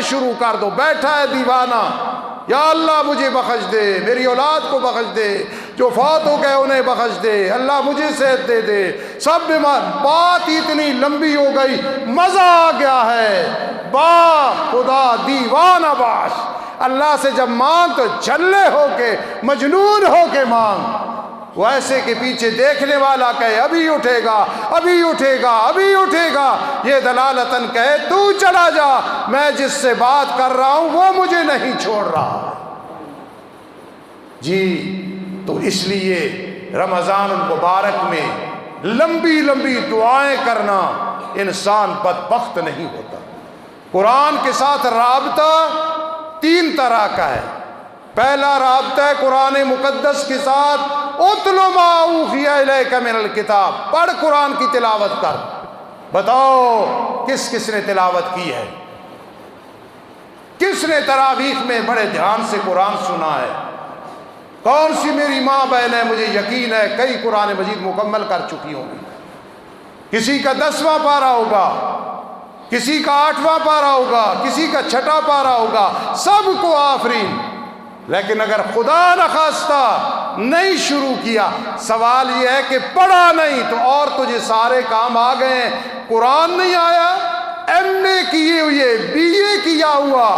دعائیں شروع کر دو. بیٹھا ہے دیوانہ, یا اللہ مجھے بخش دے, میری اولاد کو بخش دے, جو فوت ہو گئے انہیں بخش دے, اللہ مجھے صحت دے دے, سب بیمار. بات اتنی لمبی ہو گئی, مزہ آ گیا ہے. با خدا دیوانہ باش. اللہ سے جب مانگ تو جھلے ہو کے, مجنون ہو کے مانگ. وہ ایسے کہ پیچھے دیکھنے والا کہے ابھی اٹھے گا, ابھی اٹھے گا, ابھی اٹھے گا. یہ دلالتاً کہے تو چلا جا, میں جس سے بات کر رہا ہوں وہ مجھے نہیں چھوڑ رہا. جی تو اس لیے رمضان المبارک میں لمبی لمبی دعائیں کرنا انسان بدبخت نہیں ہوتا. قرآن کے ساتھ رابطہ 3 طرح کا ہے. پہلا رابطہ ہے قرآن مقدس کے ساتھ, اتل ما اوحی الیک من الکتاب, پڑھ قرآن کی تلاوت کر. بتاؤ کس کس نے تلاوت کی ہے؟ کس نے تراویح میں بڑے دھیان سے قرآن سنا ہے؟ کون سی میری ماں بہن ہے, مجھے یقین ہے کئی قرآن مجید مکمل کر چکی ہوں گی. کسی کا 10واں پارہ ہوگا, کسی کا 8واں پارہ ہوگا, کسی کا 6واں پارہ ہوگا, سب کو آفرین. لیکن اگر خدا نخواستہ نہیں شروع کیا, سوال یہ ہے کہ پڑھا نہیں تو اور تجھے سارے کام آ گئے ہیں, قرآن نہیں آیا. ایم اے کیے ہوئے, بی اے کیا ہوا,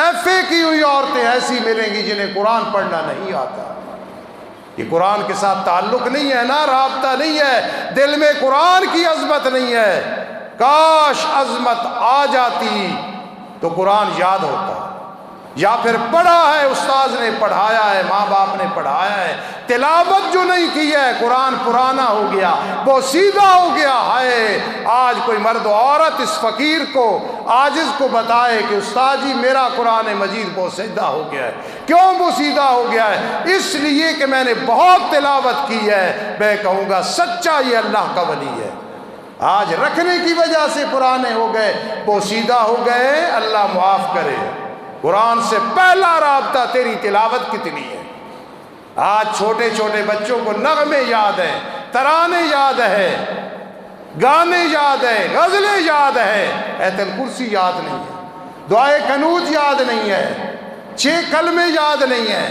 ایف اے کی ہوئی عورتیں ایسی ملیں گی جنہیں قرآن پڑھنا نہیں آتا. یہ قرآن کے ساتھ تعلق نہیں ہے نا, رابطہ نہیں ہے, دل میں قرآن کی عظمت نہیں ہے. کاش عظمت آ جاتی تو قرآن یاد ہوتا. یا پھر پڑھا ہے, استاذ نے پڑھایا ہے, ماں باپ نے پڑھایا ہے, تلاوت جو نہیں کی ہے, قرآن پرانا ہو گیا, بوسیدہ ہو گیا. ہائے آج کوئی مرد و عورت اس فقیر کو, عاجز کو بتائے کہ استاد جی میرا قرآن مجید بوسیدہ ہو گیا ہے. کیوں بوسیدہ ہو گیا ہے؟ اس لیے کہ میں نے بہت تلاوت کی ہے. میں کہوں گا سچا یہ اللہ کا ولی ہے. آج رکھنے کی وجہ سے پرانے ہو گئے, بوسیدہ ہو گئے, اللہ معاف کرے. قرآن سے پہلا رابطہ تیری تلاوت کتنی ہے. آج چھوٹے چھوٹے بچوں کو نغمے یاد ہیں, ترانے یاد ہیں, گانے یاد ہیں, غزلیں یاد ہیں, ایت الکرسی یاد نہیں ہے, دعائے قنوت یاد نہیں ہے, 6 کلمے یاد نہیں ہیں.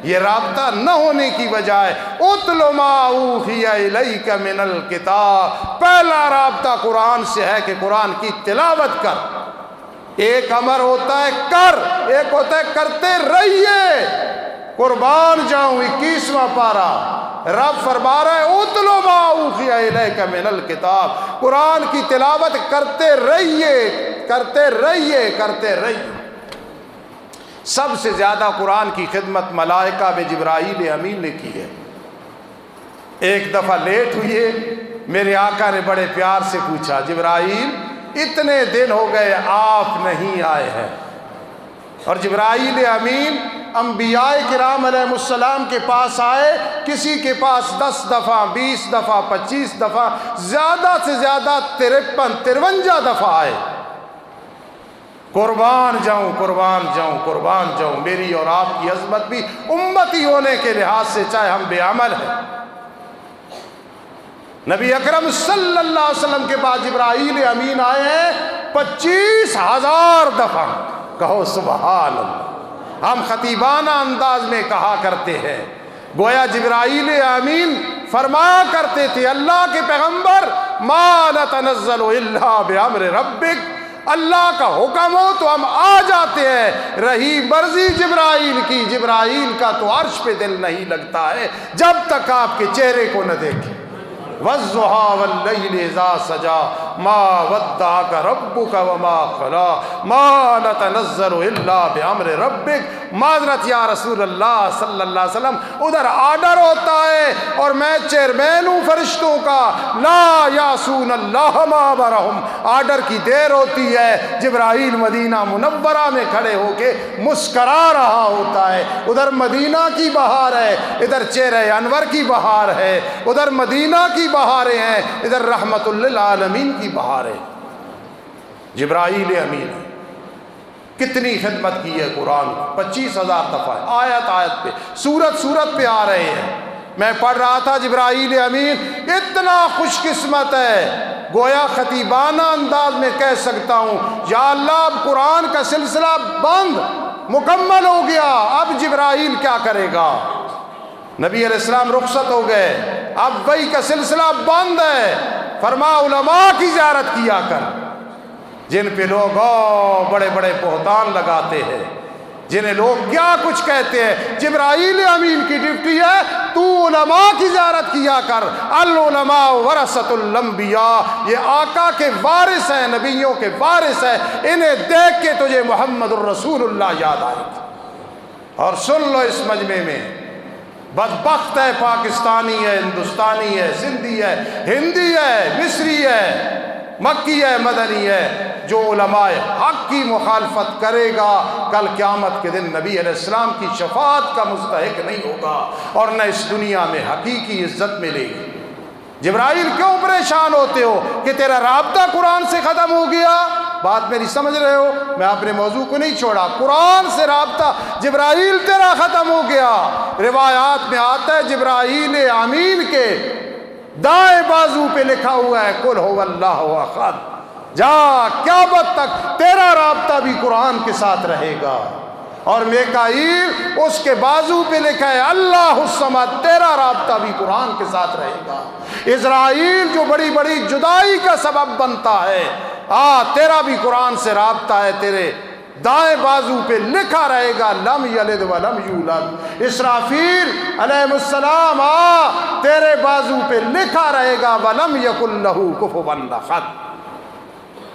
یہ رابطہ نہ ہونے کی وجہ ہے. اتل ما اوحی الیک من الکتاب, پہلا رابطہ قرآن سے ہے کہ قرآن کی تلاوت کر. ایک امر ہوتا ہے کر, ایک ہوتا ہے کرتے رہیے. قربان جاؤں 21واں پارہ, رب فرما رہا ہے اتل ما اوحی الیک من الکتاب, قرآن کی تلاوت کرتے رہیے, کرتے رہیے, کرتے رہیے. سب سے زیادہ قرآن کی خدمت ملائکہ میں جبرائیل امین نے کی ہے. ایک دفعہ لیٹ ہوئی ہے, میرے آقا نے بڑے پیار سے پوچھا, جبرائیل اتنے دن ہو گئے آپ نہیں آئے ہیں. اور جبرائیل امین انبیاء کرام علیہ السلام کے پاس آئے, کسی کے پاس 10 دفعہ, 20 دفعہ, 25 دفعہ, زیادہ سے زیادہ 53 دفعہ آئے. قربان جاؤں, قربان جاؤں, قربان جاؤں. میری اور آپ کی عظمت بھی امتی ہونے کے لحاظ سے, چاہے ہم بے عمل ہیں. نبی اکرم صلی اللہ علیہ وسلم کے بعد جبرائیل امین آئے ہیں 25,000 دفعہ. کہو سبحان اللہ. ہم خطیبانہ انداز میں کہا کرتے ہیں, گویا جبرائیل امین فرمایا کرتے تھے اللہ کے پیغمبر ما نتنزل الا بامر ربک, اللہ کا حکم ہو تو ہم آ جاتے ہیں. رہی مرضی جبرائیل کی, جبرائیل کا تو عرش پہ دل نہیں لگتا ہے جب تک آپ کے چہرے کو نہ دیکھے. والضحى والليل اذا سجى ما ودعك ربك وما قلى ما نتنزل الا بامر ربك. معذرت یا رسول اللہ صلی اللہ علیہ وسلم, ادھر آرڈر ہوتا ہے اور میں چیئرمین ہوں فرشتوں کا, لا یاسون اللہ ما امرہم, آرڈر کی دیر ہوتی ہے. جبرائیل مدینہ منورہ میں کھڑے ہو کے مسکرا رہا ہوتا ہے. ادھر مدینہ کی بہار ہے, ادھر چہرہ انور کی بہار ہے, ادھر مدینہ کی بہاریں ہیں, ادھر رحمت للعالمین کی بہاریں. جبرائیل امین کتنی خدمت کی ہے قرآن, 25,000 دفعہ, آیت آیت پہ, سورت سورت پہ آ رہے ہیں. میں پڑھ رہا تھا جبرائیل امین اتنا خوش قسمت ہے گویا خطیبانہ انداز میں کہہ سکتا ہوں یا اللہ اب قرآن کا سلسلہ بند مکمل ہو گیا، اب جبرائیل کیا کرے گا؟ نبی علیہ السلام رخصت ہو گئے، اب وحی کا سلسلہ بند ہے۔ فرما علماء کی زیارت کیا کر، جن پہ لوگ بڑے بڑے بہتان لگاتے ہیں، جنہیں لوگ کیا کچھ کہتے ہیں، جبرائیل امین کی ڈیوٹی ہے تو علماء کی زیارت کیا کر۔ العلماء ورثۃ الانبیاء، یہ آقا کے وارث ہیں، نبیوں کے وارث ہیں، انہیں دیکھ کے تجھے محمد الرسول اللہ یاد آئے گی۔ اور سن لو اس مجمع میں، بدبخت ہے پاکستانی ہے، ہندوستانی ہے، سندھی ہے، ہندی ہے، مصری ہے، مکی ہے، مدنی ہے، جو علماء حق کی مخالفت کرے گا کل قیامت کے دن نبی علیہ السلام کی شفاعت کا مستحق نہیں ہوگا اور نہ اس دنیا میں حقیقی عزت ملے گی۔ جبرائیل کیوں پریشان ہوتے ہو کہ تیرا رابطہ قرآن سے ختم ہو گیا؟ بات میری سمجھ رہے ہو؟ میں اپنے موضوع کو نہیں چھوڑا، قرآن سے رابطہ جبرائیل تیرا ختم ہو گیا۔ روایات میں آتا ہے جبرائیل امین کے دائیں بازو پہ لکھا ہوا ہے قل هو اللہ احد، جا قیامت تک تیرا رابطہ بھی قرآن کے ساتھ رہے گا۔ اور میکائیل اس کے بازو پہ لکھا ہے اللہ الصمد، تیرا رابطہ بھی قرآن کے ساتھ رہے گا۔ اسرائیل جو بڑی بڑی جدائی کا سبب بنتا ہے، تیرا بھی قرآن سے رابطہ ہے، تیرے دائیں بازو پہ لکھا رہے گا لم یلد ولم یولد۔ اسرافیل علیہ السلام تیرے بازو پہ لکھا رہے گا ولم یکن لہ کفوا احد۔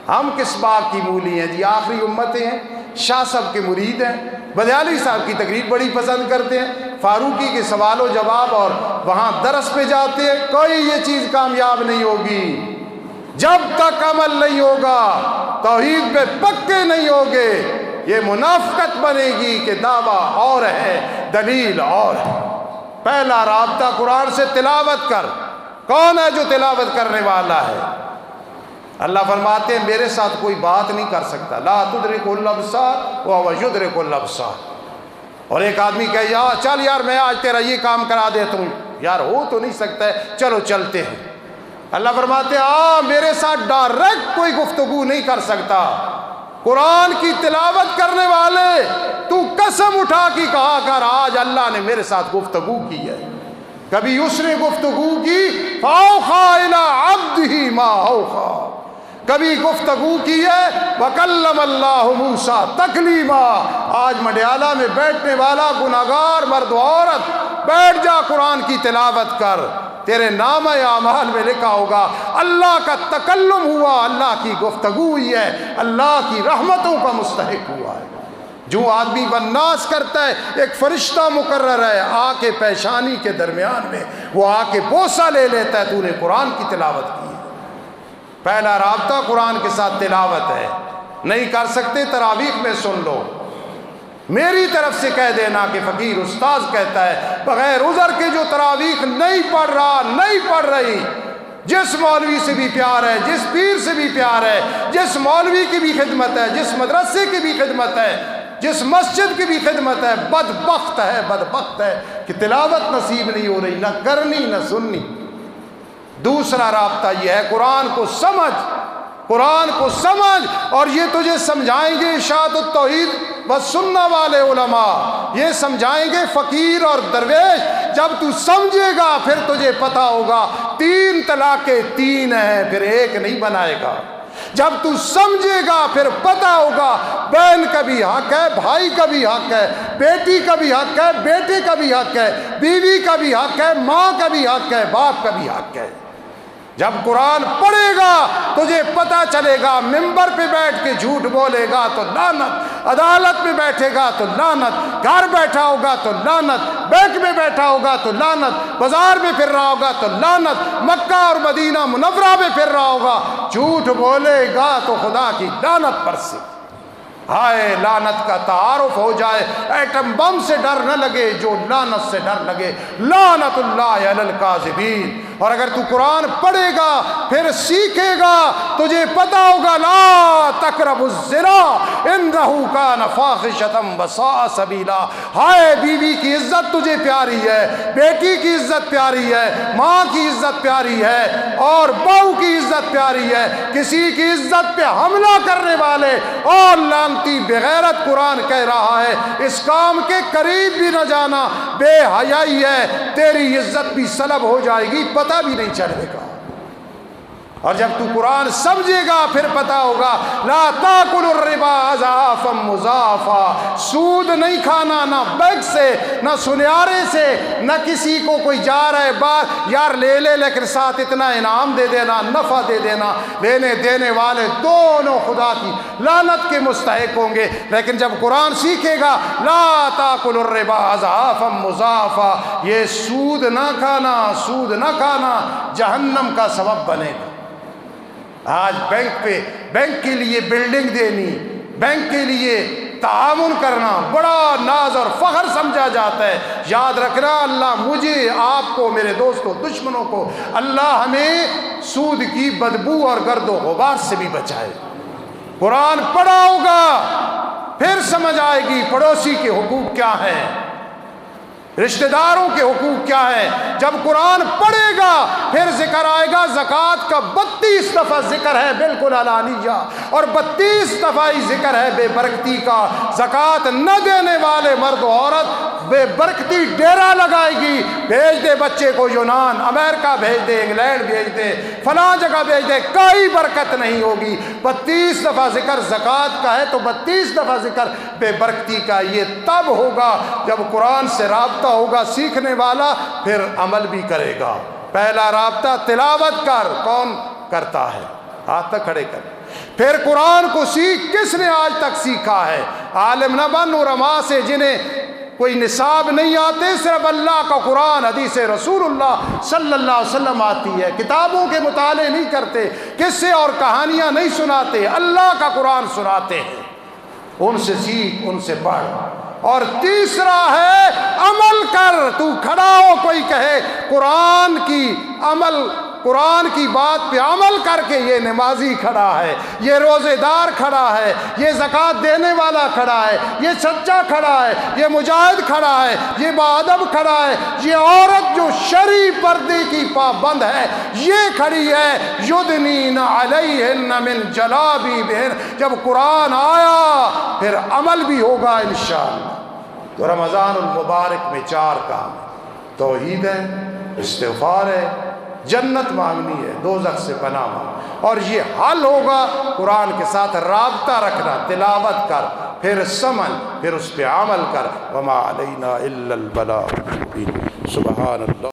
ہم کس باغ کی مولی ہیں جی؟ آخری امتیں ہیں، شاہ صاحب کے مرید ہیں، بدیالی صاحب کی تقریر بڑی پسند کرتے ہیں، فاروقی کے سوال و جواب اور وہاں درس پہ جاتے ہیں۔ کوئی یہ چیز کامیاب نہیں ہوگی جب تک عمل نہیں ہوگا، توحید پہ پکے نہیں ہوگے۔ یہ منافقت بنے گی کہ دعویٰ اور ہے، دلیل اور ہے۔ پہلا رابطہ قرآن سے تلاوت کر۔ کون ہے جو تلاوت کرنے والا ہے؟ اللہ فرماتے ہیں میرے ساتھ کوئی بات نہیں کر سکتا، لا تدرک الابصار وهو یدرک الابصار۔ اور ایک آدمی کہے یا چل یار میں آج تیرا یہ کام کرا دیتا ہوں، یار ہو تو نہیں سکتا ہے، چلو چلتے ہیں۔ اللہ فرماتے ہیں میرے ساتھ ڈائریکٹ کوئی گفتگو نہیں کر سکتا۔ قرآن کی تلاوت کرنے والے تو قسم اٹھا کے کہا کر آج اللہ نے میرے ساتھ گفتگو کی ہے۔ کبھی اس نے گفتگو کی فَأَوْحَىٰ إِلَىٰ عَبْدِهِ مَا أَوْحَىٰ، کبھی گفتگو کی ہے وَكَلَّمَ اللَّهُ مُوسَىٰ تَكْلِيمًا۔ آج مڈیالہ میں بیٹھنے والا گناہگار مرد و عورت بیٹھ جا، قرآن کی تلاوت کر، تیرے نامہ اعمال میں لکھا ہوگا اللہ کا تکلم ہوا، اللہ کی گفتگو ہوئی ہے، اللہ کی رحمتوں کا مستحق ہوا ہے۔ جو آدمی والناس کرتا ہے ایک فرشتہ مقرر ہے، آ کے پیشانی کے درمیان میں وہ آ کے بوسہ لے لیتا ہے، تو نے قرآن کی تلاوت کی ہے۔ پہلا رابطہ قرآن کے ساتھ تلاوت ہے۔ نہیں کر سکتے تراویح میں سن لو، میری طرف سے کہہ دینا کہ فقیر استاذ کہتا ہے بغیر عذر کے جو تراویح نہیں پڑھ رہا نہیں پڑھ رہی، جس مولوی سے بھی پیار ہے، جس پیر سے بھی پیار ہے، جس مولوی کی بھی خدمت ہے، جس مدرسے کی بھی خدمت ہے، جس مسجد کی بھی خدمت ہے، بدبخت ہے کہ تلاوت نصیب نہیں ہو رہی، نہ کرنی نہ سننی۔ دوسرا رابطہ یہ ہے قرآن کو سمجھ، قرآن کو سمجھ، اور یہ تجھے سمجھائیں گے اشاعت التوحید و سنہ والے علماء، یہ سمجھائیں گے فقیر اور درویش۔ جب تو سمجھے گا پھر تجھے پتہ ہوگا 3 طلاقیں 3 ہیں، پھر ایک نہیں بنائے گا۔ جب تو سمجھے گا پھر پتہ ہوگا بہن کا بھی حق ہے، بھائی کا بھی حق ہے، بیٹی کا بھی حق ہے، بیٹے کا بھی حق ہے، بیوی کا بھی حق ہے، ماں کا بھی حق ہے، باپ کا بھی حق ہے۔ جب قرآن پڑھے گا تجھے پتہ چلے گا، ممبر پہ بیٹھ کے جھوٹ بولے گا تو لعنت، عدالت میں بیٹھے گا تو لعنت، گھر بیٹھا ہوگا تو لعنت، بینک میں بیٹھا ہوگا تو لعنت، بازار میں پھر رہا ہوگا تو لعنت، مکہ اور مدینہ منورہ میں پھر رہا ہوگا، جھوٹ بولے گا تو خدا کی لعنت برسے۔ ہائے لعنت کا تعارف ہو جائے، ایٹم بم سے ڈر نہ لگے، جو لعنت سے ڈر لگے۔ لعنت اللہ علی الکاذبین۔ اور اگر تو قرآن پڑھے گا پھر سیکھے گا تجھے پتہ ہوگا لا تقربوا الزنا انہ کان فاحشۃ وساء سبیلا۔ ہائے بیوی کی عزت تجھے پیاری ہے، بیٹی کی عزت پیاری ہے، ماں کی عزت پیاری ہے، اور بہو کی عزت پیاری ہے، کسی کی عزت پہ حملہ کرنے والے اور لعنتی بغیرت قرآن کہہ رہا ہے اس کام کے قریب بھی نہ جانا، بے حیائی ہے، تیری عزت بھی سلب ہو جائے گی، پتہ بھی نہیں چلے گا۔ اور جب تو قرآن سمجھے گا پھر پتہ ہوگا لا تاکلوا الربا اضعافا مضاعفا، سود نہیں کھانا، نہ بینک سے، نہ سنیارے سے، نہ کسی کو کوئی جا رہا ہے بار یار لے لے لیکن ساتھ اتنا انعام دے دینا، نفع دے دینا، لینے دینے والے دونوں خدا کی لعنت کے مستحق ہوں گے۔ لیکن جب قرآن سیکھے گا لا تاکلوا الربا اضعافا مضاعفا، یہ سود نہ کھانا، سود نہ کھانا جہنم کا سبب بنے گا۔ آج بینک کے لیے بلڈنگ دینی، بینک کے لیے تعاون کرنا بڑا ناز اور فخر سمجھا جاتا ہے۔ یاد رکھنا اللہ مجھے، آپ کو، میرے دوستوں، دشمنوں کو، اللہ ہمیں سود کی بدبو اور گرد و غبار سے بھی بچائے۔ قرآن پڑھا ہوگا پھر سمجھ آئے گی پڑوسی کے حقوق کیا ہیں، رشتہ داروں کے حقوق کیا ہے۔ جب قرآن پڑھے گا پھر ذکر آئے گا، زکوٰۃ کا 32 دفعہ ذکر ہے بالکل علانیہ، اور 32 دفعہ ہی ذکر ہے بے برکتی کا۔ زکوٰۃ نہ دینے والے مرد و عورت بے برکتی ڈیرا لگائے گی، بھیج دے بچے کو یونان، امریکہ بھیج دے، انگلینڈ بھیج دے، فلاں جگہ بھیج دے، کوئی برکت نہیں ہوگی۔ 32 دفعہ ذکر زکوٰۃ کا ہے تو 32 دفعہ ذکر بے برکتی کا۔ یہ تب ہوگا جب قرآن سے رابطہ ہوگا سیکھنے والا، پھر عمل بھی کرے گا۔ پہلا رابطہ تلاوت کر، کون کرتا ہے؟ ہاتھ تک کھڑے کر۔ پھر قرآن کو سیکھ، کس نے آج تک سیکھا ہے؟ عالم نہ بن علماء سے جنہیں کوئی نصاب نہیں آتے، صرف اللہ کا قرآن، حدیث رسول اللہ صلی اللہ علیہ وسلم آتی ہے، کتابوں کے مطالعے نہیں کرتے، قصے اور کہانیاں نہیں سناتے، اللہ کا قرآن سناتے ہیں۔ ان سے سیکھ، ان سے پڑھ۔ اور تیسرا ہے عمل کر۔ تو کھڑا ہو، کوئی کہے قرآن کی بات پہ عمل کر کے یہ نمازی کھڑا ہے، یہ روزے دار کھڑا ہے، یہ زکوٰۃ دینے والا کھڑا ہے، یہ سچا کھڑا ہے، یہ مجاہد کھڑا ہے، یہ باادب کھڑا ہے، یہ عورت جو شرعی پردے کی پابند ہے یہ کھڑی ہے، یدنین علیہن من جلابیبہن۔ جب قرآن آیا پھر عمل بھی ہوگا انشاءاللہ۔ تو رمضان المبارک میں 4 کام ہے، توحید ہے، استغفار ہے، جنت مانگنی ہے، دوزخ سے پناہ مانگ، اور یہ حل ہوگا قرآن کے ساتھ رابطہ رکھنا، تلاوت کر، پھر سمجھ، پھر اس پہ عمل کر۔ وما علینا الا البلاغ۔ سبحان اللہ۔